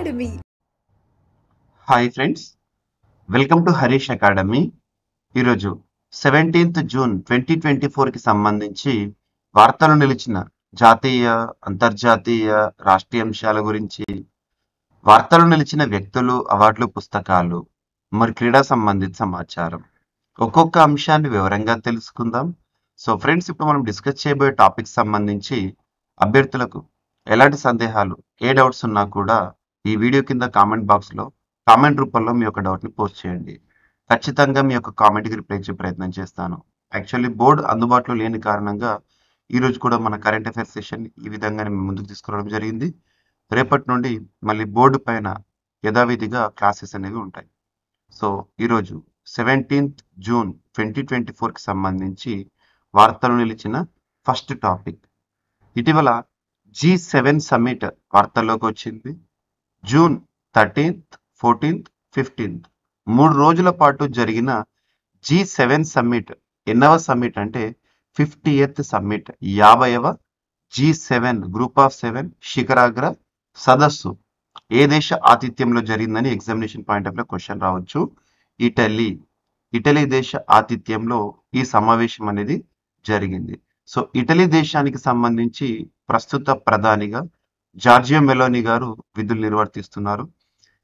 Academy. Hi friends, welcome to Harish academy. ఈరోజు 17th June 2024కి సంబంధించి వార్తలు నిలిచిన జాతీయ, అంతర్జాతీయ, రాష్ట్రీయ అంశాల గురించి, వార్తలు నిలిచిన వ్యక్తులు, అవార్డులు, పుస్తకాలు, మరి క్రీడా సంబంధిత సమాచారం, ఒక్కొక్క అంశాన్ని వివరంగా తెలుసుకుందాం. సో ఫ్రెండ్స్, ఇప్పుడు మనం డిస్కస్ చేయబోయే టాపిక్ సంబంధించి అభ్యర్థులకు ఎలాంటి సందేహాలు, ఏ డౌట్స్ ఉన్నా కూడా ఈ వీడియో కింద కామెంట్ బాక్స్లో కామెంట్ రూపంలో మీ యొక్క డౌట్ని పోస్ట్ చేయండి. ఖచ్చితంగా మీ యొక్క కామెంట్కి రిప్లై ఇచ్చే ప్రయత్నం చేస్తాను. యాక్చువల్లీ బోర్డు అందుబాటులో లేని కారణంగా ఈరోజు కూడా మన కరెంట్ అఫైర్స్ సెషన్ ఈ విధంగా మేము ముందుకు తీసుకురావడం జరిగింది. రేపటి నుండి మళ్ళీ బోర్డు పైన యథావిధిగా క్లాసెస్ అనేవి ఉంటాయి. సో ఈరోజు 17th జూన్ 2024కి సంబంధించి వార్తలు నిలిచిన ఫస్ట్ టాపిక్, ఇటీవల G7 సమ్మిట్ వార్తల్లోకి వచ్చింది. జూన్ 13th, 14th, 15th 3 రోజుల పాటు జరిగిన G7 సమ్మిట్ ఎన్నవ సమ్మిట్ అంటే 50th summit, 50వ G7 group of 7 శిఖరాగ్ర సదస్సు ఏ దేశ ఆతిథ్యంలో జరిగిందని ఎగ్జామినేషన్ పాయింట్ ఆఫ్ లో క్వశ్చన్ రావచ్చు. ఇటలీ దేశ ఆతిథ్యంలో ఈ సమావేశం అనేది జరిగింది. సో ఇటలీ దేశానికి సంబంధించి ప్రస్తుత ప్రధానిగా జార్జియా మెలోని గారు విధులు నిర్వర్తిస్తున్నారు.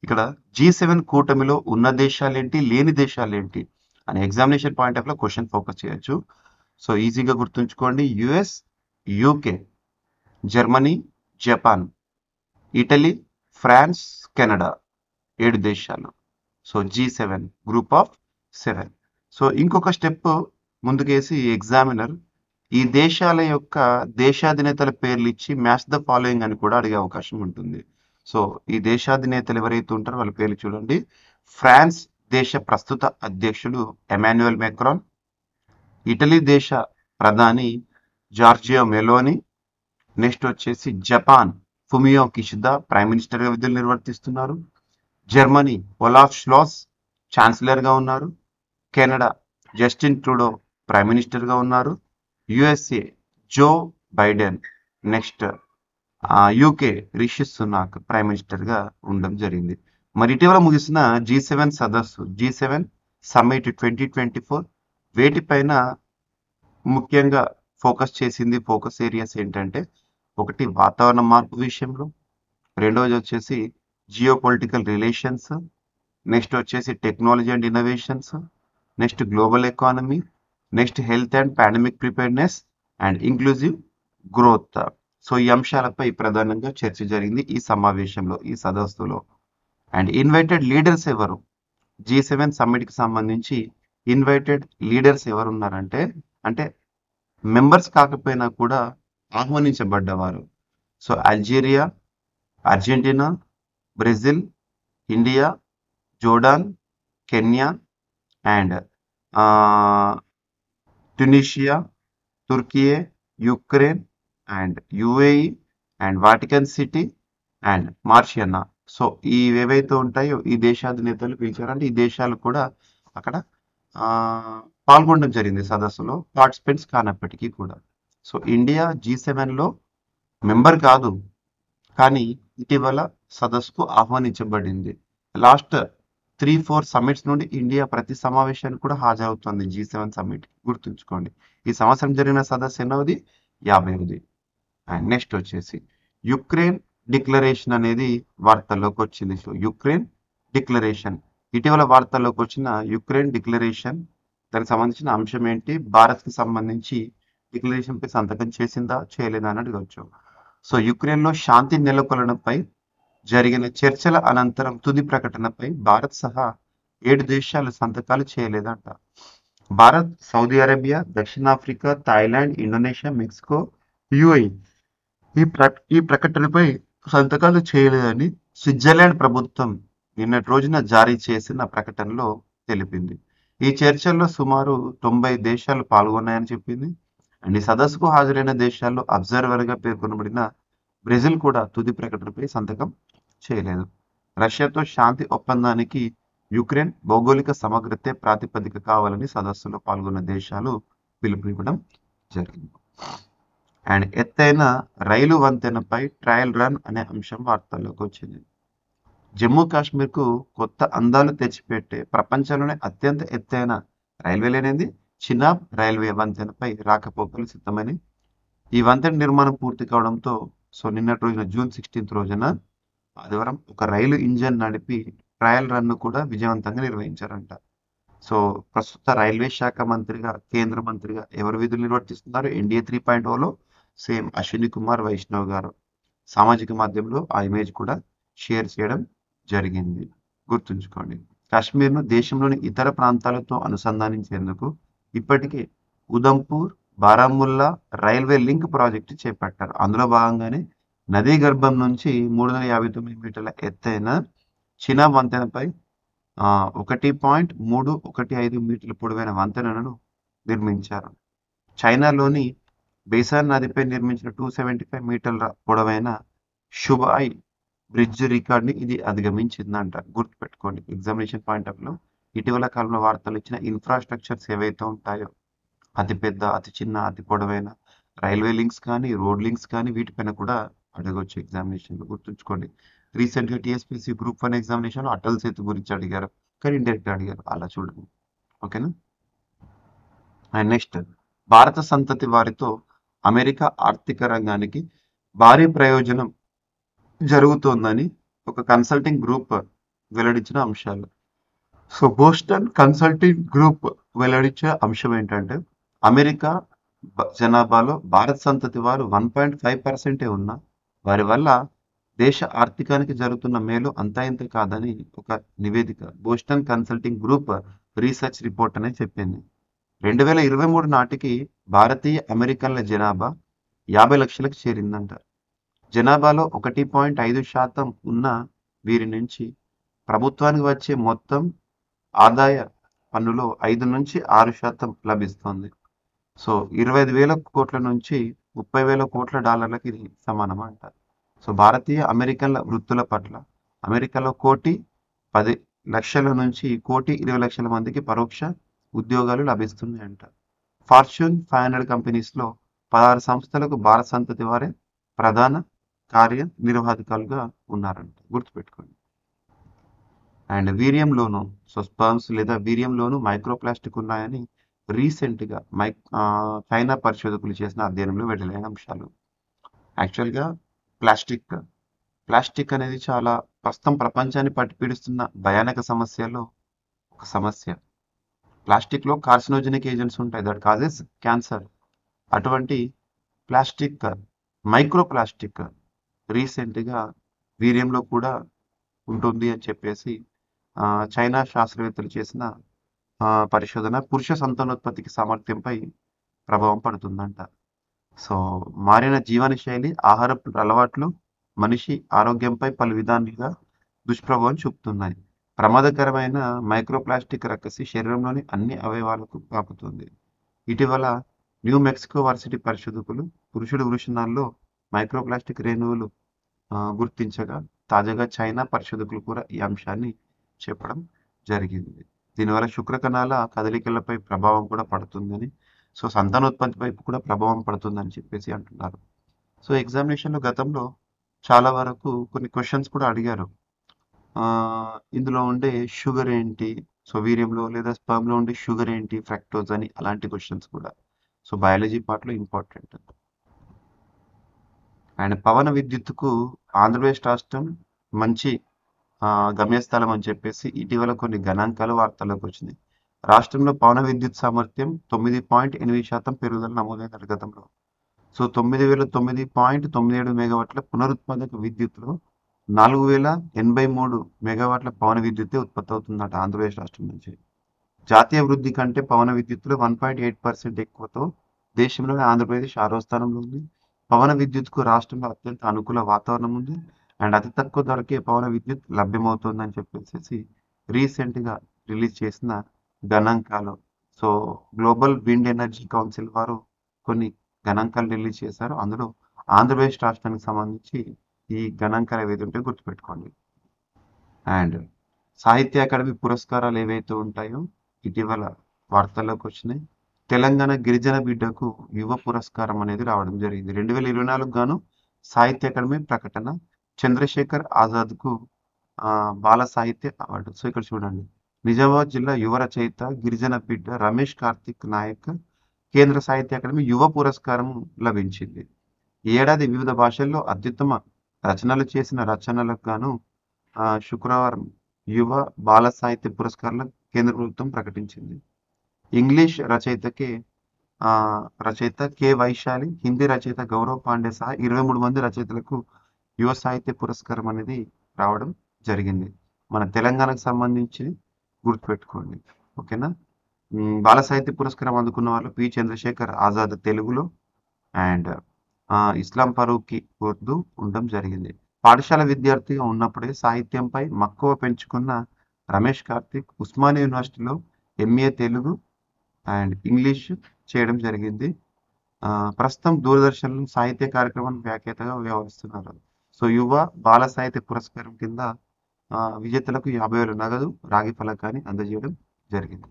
ఇక్కడ G7 కూటమిలో ఉన్న దేశాలేంటి, లేని దేశాలేంటి అనే ఎగ్జామినేషన్ పాయింట్ ఆఫ్ లో క్వశ్చన్ ఫోకస్ చేయొచ్చు. సో ఈజీగా గుర్తుంచుకోండి, US, UK, Germany, Japan, Italy, France, Canada 7 దేశాలు. So G7 group of 7. So ఇంకొక స్టెప్ ముందుకేసి ఎగ్జామినర్ ఈ దేశాల యొక్క దేశాధినేతల పేర్లు ఇచ్చి మ్యాచ్ ద ఫాలోయింగ్ అని కూడా అడిగే అవకాశం ఉంటుంది. సో ఈ దేశాధినేతలు ఎవరైతే ఉంటారో వాళ్ళ పేర్లు చూడండి. ఫ్రాన్స్ దేశ ప్రస్తుత అధ్యక్షుడు ఎమాన్యుయల్ మెక్రాన్, ఇటలీ దేశ ప్రధాని జార్జియా మెలోని, నెక్స్ట్ వచ్చేసి జపాన్ ఫుమియో కిషిదా ప్రైమ్ మినిస్టర్గా విధులు నిర్వర్తిస్తున్నారు, జర్మనీ ఒలాఫ్ ష్లాస్ ఛాన్సలర్గా ఉన్నారు, కెనడా జస్టిన్ ట్రూడో ప్రైమ్ మినిస్టర్గా ఉన్నారు, USA Joe Biden, next UK Rishi Sunak prime మినిస్టర్గా ఉండడం జరిగింది. మరి ఇటీవల ముగిసిన G7 సదస్సు, G7 సమ్మిట్ 2024 వేటిపైన ముఖ్యంగా ఫోకస్ చేసింది? ఫోకస్ ఏరియాస్ ఏంటంటే, ఒకటి వాతావరణ మార్పు విషయంలో, రెండవది వచ్చేసి జియో పొలిటికల్ రిలేషన్స్, నెక్స్ట్ వచ్చేసి technology and innovations, next global economy, next health and pandemic preparedness and inclusive growth. So ఈ అంశాలపై ప్రధానంగా చర్చ జరిగింది ఈ సమావేశంలో, ఈ సదస్సులో. అండ్ ఇన్వైటెడ్ లీడర్స్ ఎవరు? G7 సమ్మిట్కి సంబంధించి ఇన్వైటెడ్ లీడర్స్ ఎవరు ఉన్నారంటే, అంటే మెంబర్స్ కాకపోయినా కూడా ఆహ్వానించబడ్డవారు. So Algeria, Argentina, Brazil, India, Jordan, Kenya and Tunisia, Turkiye, Ukraine and UAE and Vatican City and మార్షియన్నా. సో ఏవైతే ఉంటాయో ఈ దేశాధినేతలు పిలిచారంటే ఈ దేశాలు కూడా అక్కడ పాల్గొనడం జరిగింది సదస్సులో, పార్టిసిపెంట్స్ కానప్పటికీ కూడా. సో ఇండియా G7లో మెంబర్ కాదు, కానీ ఇటీవల సదస్సుకు ఆహ్వానించబడింది. లాస్ట్ 3-4 సమ్మిట్స్ నుండి ఇండియా ప్రతి సమావేశానికి కూడా హాజరవుతుంది G7 సమ్మిట్. గుర్తుంచుకోండి, ఈ సంవత్సరం జరిగిన సదస్సు ఎన్నవది? 50వది. అండ్ నెక్స్ట్ వచ్చేసి యుక్రెయిన్ డిక్లరేషన్ అనేది వార్తల్లోకి వచ్చింది. సో యుక్రెయిన్ డిక్లరేషన్, ఇటీవల వార్తల్లోకి వచ్చిన యుక్రెయిన్ డిక్లరేషన్, దానికి సంబంధించిన అంశం ఏంటి? భారత్కి సంబంధించి డిక్లరేషన్ పై సంతకం చేసిందా, చేయలేదా అని అడగవచ్చు. సో యుక్రెయిన్లో శాంతి నెలకొల్పడంపై జరిగిన చర్చల అనంతరం తుది ప్రకటనపై భారత్ సహా 7 దేశాలు సంతకాలు చేయలేదంట. భారత్, సౌదీ అరేబియా, దక్షిణాఫ్రికా, థాయిలాండ్, ఇండోనేషియా, మెక్సికో, యుఏఈ ఈ ప్రకటనపై సంతకాలు చేయలేదని స్విట్జర్లాండ్ ప్రభుత్వం నిన్నటి రోజున జారీ చేసిన ప్రకటనలో తెలిపింది. ఈ చర్చల్లో సుమారు 90 దేశాలు పాల్గొన్నాయని చెప్పింది. అండ్ ఈ సదస్సుకు హాజరైన దేశాల్లో అబ్జర్వర్గా పేర్కొనబడిన బ్రెజిల్ కూడా తుది ప్రకటనపై సంతకం చేయలేదు. రష్యాతో శాంతి ఒప్పందానికి యుక్రెయిన్ భౌగోళిక సమగ్రతే ప్రాతిపదిక కావాలని సదస్సులో పాల్గొన్న దేశాలు పిలుపునివ్వడం జరిగింది. అండ్ ఎత్తైన రైలు వంతెనపై ట్రయల్ రన్ అనే అంశం వార్తల్లోకి వచ్చింది. జమ్మూ కాశ్మీర్కు కొత్త అందాలు తెచ్చిపెట్టే ప్రపంచంలోనే అత్యంత ఎత్తైన రైల్వే లైన్ ఏంది? చినాబ్ రైల్వే వంతెనపై రాకపోకలు సిద్ధమని. ఈ వంతెన నిర్మాణం పూర్తి కావడంతో నిన్నటి రోజున జూన్ 16 రోజున ఆదివారం ఒక రైలు ఇంజన్ నడిపి ట్రయల్ రన్ను కూడా విజయవంతంగా నిర్వహించారంట. సో ప్రస్తుత రైల్వే శాఖ మంత్రిగా, కేంద్ర మంత్రిగా ఎవరు విధులు నిర్వర్తిస్తున్నారు? ఎన్డీఏ 3.0లో సేమ్ అశ్విని కుమార్ వైష్ణవ్ గారు సామాజిక మాధ్యమంలో ఆ ఇమేజ్ కూడా షేర్ చేయడం జరిగింది. గుర్తుంచుకోండి. కాశ్మీర్ను దేశంలోని ఇతర ప్రాంతాలతో అనుసంధానించేందుకు ఇప్పటికే Udhampur, Baramulla railway link project చేపట్టారు. అందులో భాగంగానే నదీ గర్భం నుంచి 359 మీటర్ల ఎత్తైన చినాబ్ వంతెనపై 1.315 మీటర్ల పొడవైన వంతెనలను నిర్మించారు. చైనాలోని బేసాన్ నదిపై నిర్మించిన 275 మీటర్ల పొడవైన షుబాయ్ బ్రిడ్జ్ రికార్డ్ని ఇది అధిగమించిందంట. గుర్తుపెట్టుకోండి. ఎగ్జామినేషన్ పాయింట్ ఆఫ్ లో ఇటీవల కాలంలో వార్తలు ఇచ్చిన ఇన్ఫ్రాస్ట్రక్చర్స్ ఏవైతే ఉంటాయో అతి పెద్ద, అతి చిన్న, అతి పొడవైన రైల్వే లింక్స్ కానీ, రోడ్ లింక్స్ కానీ వీటిపైన కూడా అడగవచ్చు ఎగ్జామినేషన్లో. గుర్తుంచుకోండి. రీసెంట్గా టీఎస్పీసీ గ్రూప్ 1 ఎగ్జామినేషన్లో అటల్ సేతు గురించి అడిగారు, కానీ ఇండైరెక్ట్గా అడిగారు. అలా చూడండి. ఓకేనా. అండ్ నెక్స్ట్, భారత సంతతి వారితో అమెరికా ఆర్థిక రంగానికి భారీ ప్రయోజనం జరుగుతోందని ఒక కన్సల్టింగ్ గ్రూప్ వెల్లడించిన అంశాలు. బోస్టన్ కన్సల్టింగ్ గ్రూప్ వెల్లడించిన అంశం ఏంటంటే అమెరికా జనాభాలో భారత సంతతి వారు 1.5% ఉన్న వారి వల్ల దేశ ఆర్థికానికి జరుగుతున్న మేలు అంతా ఇంత కాదని ఒక నివేదిక Boston consulting group research report అనేది చెప్పింది. 2023 నాటికి భారతీయ అమెరికన్ల జనాభా 50 లక్షలకు చేరిందంట. జనాభాలో 1.5% ఉన్న వీరి నుంచి ప్రభుత్వానికి వచ్చే మొత్తం ఆదాయ పన్నులో 5-6% లభిస్తుంది. 25,000 కోట్ల నుంచి 30,000 కోట్ల డాలర్లకి ఇది సమానం అంట. భారతీయ అమెరికన్ల వృత్తుల పట్ల అమెరికాలో 1,10,00,000 నుంచి 1,20,00,000 మందికి పరోక్ష ఉద్యోగాలు లభిస్తున్నాయంట. ఫార్చ్యూన్ 500 కంపెనీస్లో 16 సంస్థలకు భారత సంతతి వారే ప్రధాన కార్యనిర్వాహకులుగా ఉన్నారంట. గుర్తుపెట్టుకోండి. అండ్ వీర్యంలోను స్పర్మ్స్ లేదా వీర్యంలోను మైక్రోప్లాస్టిక్ ఉన్నాయని రీసెంట్గా చైనా పరిశోధకులు చేసిన అధ్యయనంలో వెల్లడైన అంశాలు. యాక్చువల్గా ప్లాస్టిక్ అనేది చాలా ప్రస్తుతం ప్రపంచాన్ని పట్టిపీడిస్తున్న భయానక సమస్యలో ఒక సమస్య. ప్లాస్టిక్లో కార్సినోజెనిక్ ఏజెంట్స్ ఉంటాయి, దట్ కాజెస్ క్యాన్సర్. అటువంటి ప్లాస్టిక్, మైక్రోప్లాస్టిక్ రీసెంట్గా వీర్యంలో కూడా ఉంటుంది అని చెప్పేసి చైనా శాస్త్రవేత్తలు చేసిన పరిశోధన పురుష సంతానోత్పత్తికి సామర్థ్యంపై ప్రభావం పడుతుందంట. మారిన జీవన శైలి, ఆహారపు అలవాట్లు మనిషి ఆరోగ్యంపై పలు విధాలుగా దుష్ప్రభావం చూపుతున్నాయి. ప్రమాదకరమైన మైక్రోప్లాస్టిక్ రక్కసి శరీరంలోని అన్ని అవయవాలకు పాకుతుంది. ఇటీవల న్యూ మెక్సికో వర్సిటీ పరిశోధకులు పురుషుడు వృషణాల్లో మైక్రోప్లాస్టిక్ రేణువులు గుర్తించగా తాజాగా చైనా పరిశోధకులు కూడా ఈ అంశాన్ని చెప్పడం జరిగింది. దీనివల్ల శుక్రకణాల కదలికలపై ప్రభావం కూడా పడుతుందని, సంతానోత్పత్తి వైపు కూడా ప్రభావం పడుతుందని చెప్పేసి అంటున్నారు. ఎగ్జామినేషన్లో గతంలో చాలా వరకు కొన్ని క్వశ్చన్స్ కూడా అడిగారు. ఇందులో ఉండే షుగర్ ఏంటి, వీర్యంలో లేదా స్పర్మ్లో ఉండే షుగర్ ఏంటి, ఫ్రక్టోజ్ అని అలాంటి క్వశ్చన్స్ కూడా బయాలజీ పార్ట్లో ఇంపార్టెంట్. అండ్ పవన విద్యుత్తుకు ఆంధ్రప్రదేశ్ రాష్ట్రం మంచి గమ్యస్థలం అని చెప్పేసి ఇటీవల కొన్ని గణాంకాలు వార్తల్లోకి వచ్చినాయి. రాష్ట్రంలో పవన విద్యుత్ సామర్థ్యం 9.8% పెరుగుదల నమోదైన గతంలో. 9,009.97 మెగావాట్ల పునరుత్పాదక విద్యుత్తులో 4,083 మెగావాట్ల పవన విద్యుత్తే ఉత్పత్తి అవుతుందట ఆంధ్రప్రదేశ్ రాష్ట్రం నుంచి. జాతీయ వృద్ధి కంటే పవన విద్యుత్తులో 1.8% ఎక్కువతో దేశంలోనే ఆంధ్రప్రదేశ్ 6వ స్థానంలో ఉంది. పవన విద్యుత్కు రాష్ట్రంలో అత్యంత అనుకూల వాతావరణం ఉంది అండ్ అతి తక్కువ ధరకే పవన విద్యుత్ లభ్యమవుతుందని చెప్పేసి రీసెంట్గా రిలీజ్ చేసిన గణాంకాలు. గ్లోబల్ విండ్ ఎనర్జీ కౌన్సిల్ వారు కొన్ని గణాంకాలు రిలీజ్ చేశారు. అందులో ఆంధ్రప్రదేశ్ రాష్ట్రానికి సంబంధించి ఈ గణాంకాలు ఏవైతే ఉంటాయో గుర్తుపెట్టుకోండి. అండ్ సాహిత్య అకాడమీ పురస్కారాలు ఏవైతే ఉంటాయో ఇటీవల వార్తల్లోకి వచ్చినాయి. తెలంగాణ గిరిజన బిడ్డకు యువ పురస్కారం అనేది రావడం జరిగింది. 2024 గాను సాహిత్య అకాడమీ ప్రకటన. చంద్రశేఖర్ ఆజాద్కు బాల సాహిత్య అవార్డు. సో ఇక్కడ చూడండి, నిజామాబాద్ జిల్లా యువ రచయిత గిరిజన బిడ్డ రమేష్ కార్తిక్ నాయక్ కేంద్ర సాహిత్య అకాడమీ యువ పురస్కారం లభించింది. ఈ ఏడాది వివిధ భాషల్లో అత్యుత్తమ రచనలు చేసిన రచనలకు గాను శుక్రవారం యువ బాల సాహిత్య పురస్కారాలను కేంద్ర ప్రభుత్వం ప్రకటించింది. ఇంగ్లీష్ రచయిత కె వైశాలి, హిందీ రచయిత గౌరవ్ పాండే సహా 23 మంది రచయితలకు యువ సాహిత్య పురస్కారం అనేది రావడం జరిగింది. మన తెలంగాణకు సంబంధించి గుర్తుపెట్టుకోండి, ఓకేనా. బాల సాహిత్య పురస్కారం అందుకున్న వాళ్ళు పి చంద్రశేఖర్ ఆజాద్ తెలుగులో అండ్ ఇస్లాం ఫరూక్కి ఉర్దూ ఉండడం జరిగింది. పాఠశాల విద్యార్థిగా ఉన్నప్పుడే సాహిత్యంపై మక్కువ పెంచుకున్న రమేష్ కార్తిక్ ఉస్మానియా యూనివర్సిటీలో ఎంఏ తెలుగు అండ్ ఇంగ్లీష్ చేయడం జరిగింది. ప్రస్తుతం దూరదర్శన్లో సాహిత్య కార్యక్రమానికి వ్యాఖ్యాతగా వ్యవహరిస్తున్నారు. సో యువ బాల సాహిత్య పురస్కారం కింద విజేతలకు 50,000 నగదు రాగి ఫలకాన్ని అందజేయడం జరిగింది.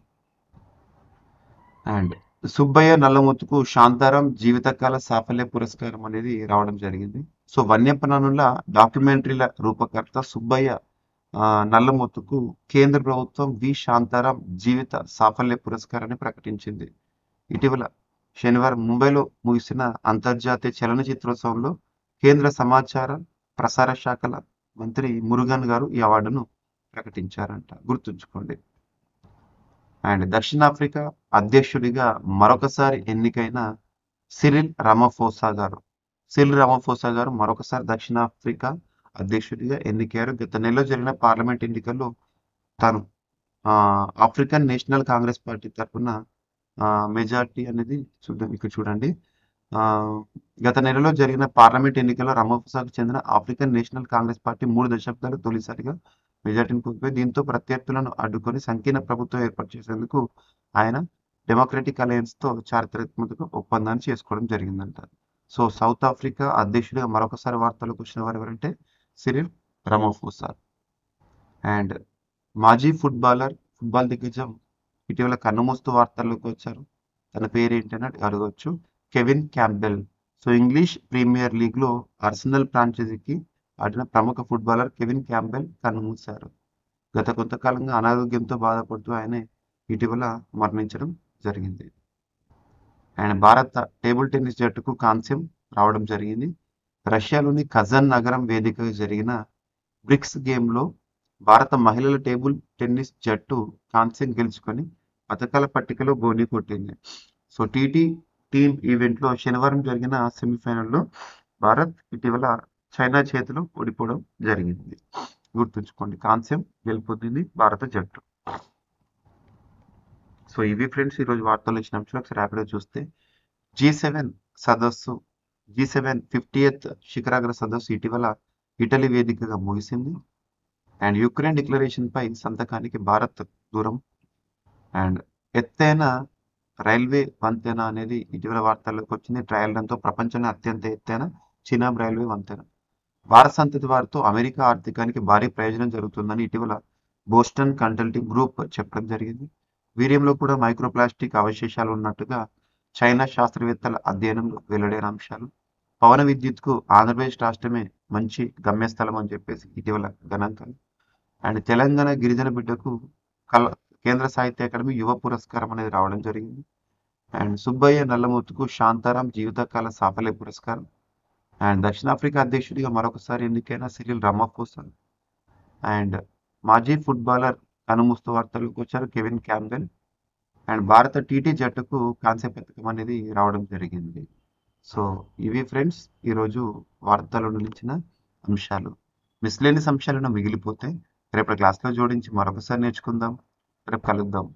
అండ్ సుబ్బయ్య నల్లమూతుకు శాంతారాం జీవితకాల సాఫల్య పురస్కారం అనేది రావడం జరిగింది. సో వన్యప్రాణుల డాక్యుమెంటరీల రూపకర్త సుబ్బయ్య నల్లమూతుకు కేంద్ర ప్రభుత్వం వి శాంతారాం జీవిత సాఫల్య పురస్కారాన్ని ప్రకటించింది. ఇటీవల శనివారం ముంబైలో ముగిసిన అంతర్జాతీయ చలనచిత్రోత్సవంలో కేంద్ర సమాచార ప్రసార శాఖల మంత్రి మురుగన్ గారు ఈ అవార్డును ప్రకటించారంట, గుర్తుంచుకోండి. అండ్ దక్షిణాఫ్రికా అధ్యక్షుడిగా మరొకసారి ఎన్నికైన సిరిల్ రామఫోసా గారు మరొకసారి దక్షిణాఫ్రికా అధ్యక్షుడిగా ఎన్నికయ్యారు. గత నెలలో జరిగిన పార్లమెంట్ ఎన్నికల్లో తాను ఆఫ్రికన్ నేషనల్ కాంగ్రెస్ పార్టీ తరఫున మెజార్టీ అనేది ఇక్కడ చూడండి. గత నెలలో జరిగిన పార్లమెంట్ ఎన్నికల్లో రామఫోసాకు చెందిన ఆఫ్రికన్ నేషనల్ కాంగ్రెస్ పార్టీ 3 దశాబ్దాలు తొలిసారిగా మెజార్టీని కోల్పోయి దీంతో ప్రత్యర్థులను అడ్డుకొని సంకీర్ణ ప్రభుత్వం ఏర్పాటు చేసేందుకు ఆయన డెమోక్రటిక్ అలయన్స్తో చారిత్రాత్మక ఒప్పందాన్ని చేసుకోవడం జరిగిందంట. సో సౌత్ ఆఫ్రికా అధ్యక్షుడిగా మరొకసారి వార్తలకు వచ్చిన వారు ఎవరంటే సిరిల్ రామఫోసా. అండ్ మాజీ ఫుట్బాల్ దిగ్గజం ఇటీవల కన్నుమూస్తూ వార్తల్లోకి వచ్చారు. తన పేరు ఏంటని అడగవచ్చు, Kevin Campbell. So English premier లీగ్లో ఆర్సెనల్ ఫ్రాంచైజీకి ఆడిన ప్రముఖ ఫుట్బాలర్ కెవిన్ క్యాంబెల్ కన్నుమూశారు. గత కొంతకాలంగా అనారోగ్యంతో బాధపడుతూ ఆయన ఇటీవల మరణించడం జరిగింది. అండ్ భారత టేబుల్ టెన్నిస్ జట్టుకు కాంస్యం రావడం జరిగింది. రష్యాలోని కజన్ నగరం వేదికగా జరిగిన బ్రిక్స్ గేమ్లో భారత మహిళల టేబుల్ టెన్నిస్ జట్టు కాంస్యం గెలుచుకొని పథకాల పట్టికలో బోని కొట్టింది. సో టీమ్ ఈవెంట్లో శనివారం జరిగిన సెమీఫైనల్లో భారత్ ఇటీవల చైనా చేతిలో ఓడిపోవడం జరిగింది. గుర్తుంచుకోండి, కాంస్యం గెలుపొందింది భారత జట్టు. సో ఇవి ఫ్రెండ్స్ ఈరోజు వార్తలు ఇచ్చిన అంశాలు. ఒకసారి ర్యాపిడ్గా చూస్తే G7 50th శిఖరాగ్ర సదస్సు ఇటీవల ఇటలీ వేదికగా ముగిసింది. అండ్ యుక్రెయిన్ డిక్లరేషన్ పై సంతకానికి భారత్ దూరం. అండ్ ఎత్తైన రైల్వే వంతెన అనేది ఇటీవల వార్తల్లోకి వచ్చింది. ట్రయల్ రన్తో ప్రపంచంలో అత్యంత ఎత్తైన చినాబ్ రైల్వే వంతెన. భారత సంతతి వారితో అమెరికా ఆర్థికానికి భారీ ప్రయోజనం జరుగుతుందని ఇటీవల బోస్టన్ కన్సల్టింగ్ గ్రూప్ చెప్పడం జరిగింది. వీర్యంలో కూడా మైక్రోప్లాస్టిక్ అవశేషాలు ఉన్నట్టుగా చైనా శాస్త్రవేత్తల అధ్యయనంలో వెల్లడైన అంశాలు. పవన విద్యుత్కు ఆంధ్రప్రదేశ్ రాష్ట్రమే మంచి గమ్యస్థలం అని చెప్పేసి ఇటీవల గణాంకాలు. అండ్ తెలంగాణ గిరిజన బిడ్డకు కేంద్ర సాహిత్య అకాడమీ యువ పురస్కారం అనేది రావడం జరిగింది. అండ్ సుబ్బయ్య నల్లమూతుకు శాంతారాం జీవితకాల సాఫల్య పురస్కారం. అండ్ దక్షిణాఫ్రికా అధ్యక్షుడిగా మరొకసారి ఎన్నికైన సిరిల్ రామఫోసా. అండ్ మాజీ ఫుట్బాలర్ కనుమూస్తూ వార్తలకు వచ్చారు కెవిన్ క్యాంబెల్. అండ్ భారత టీటీ జట్టుకు కాంస్య పథకం అనేది రావడం జరిగింది. సో ఇవి ఫ్రెండ్స్ ఈరోజు వార్తలు నిలిచిన అంశాలు. మిస్లేనియస్ అంశాలను మిగిలిపోతే రేపటి క్లాస్లో జోడించి మరొకసారి నేర్చుకుందాం. రేపు కలుద్దాం.